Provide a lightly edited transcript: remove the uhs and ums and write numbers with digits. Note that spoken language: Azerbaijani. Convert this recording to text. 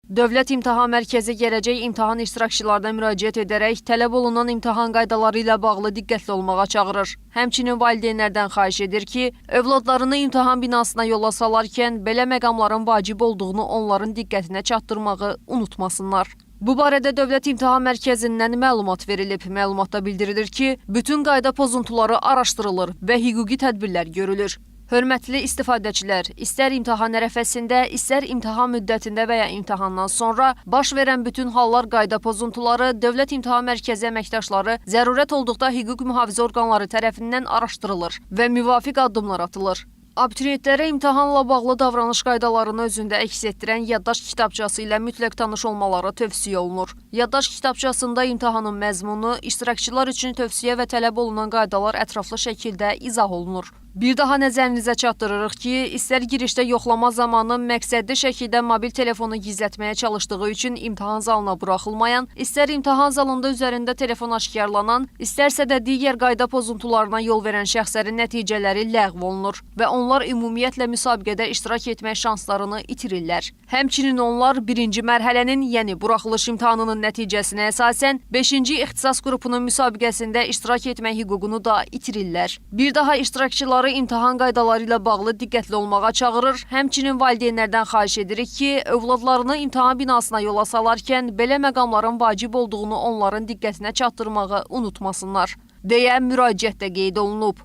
Dövlət İmtahan Mərkəzi gələcək imtahan iştirakçılarına müraciət edərək tələb olunan imtahan qaydaları ilə bağlı diqqətli olmağa çağırır. Həmçinin valideynlərdən xahiş edir ki, övladlarını imtahan binasına yola salarkən belə məqamların vacib olduğunu onların diqqətinə çatdırmağı unutmasınlar. Bu barədə Dövlət İmtahan Mərkəzindən məlumat verilib. Məlumatda bildirilir ki, bütün qayda pozuntuları araşdırılır və hüquqi tədbirlər görülür. Hörmətli istifadəçilər, istər imtahan ərəfəsində, istər imtahan müddətində və ya imtahandan sonra baş verən bütün hallar qayda pozuntuları Dövlət İmtahan Mərkəzi əməkdaşları zərurət olduqda hüquq mühafizə orqanları tərəfindən araşdırılır və müvafiq addımlar atılır. Abituriyentlərə imtahanla bağlı davranış qaydalarını özündə əks etdirən yaddaş kitabçası ilə mütləq tanış olmaları tövsiyə olunur. Yaddaş kitabçasında imtahanın məzmunu, iştirakçılar üçün tövsiyə və tələb olunan qaydalar ətraflı şəkildə izah olunur. Bir daha nəzərinizə çatdırırıq ki, istər girişdə yoxlama zamanı məqsədli şəkildə mobil telefonu gizlətməyə çalışdığı üçün imtahan zalına buraxılmayan, istər imtahan zalında üzərində telefon aşkarlanan, istərsə də digər qayda pozuntularına yol verən şəxslərin nəticələri ləğv olunur və onlar ümumiyyətlə müsabiqədə iştirak etmək şanslarını itirirlər. Həmçinin onlar birinci mərhələnin, yəni buraxılış imtahanının nəticəsinə əsasən 5-ci ixtisas qrupunun müsabiqəsində iştirak etmək hüququnu da itirirlər. Bir daha iştirakçıları imtahan qaydaları ilə bağlı diqqətli olmağa çağırır, həmçinin valideynlərdən xahiş edirik ki, övladlarını imtahan binasına yola salarkən belə məqamların vacib olduğunu onların diqqətinə çatdırmağı unutmasınlar, deyə müraciətdə qeyd olunub.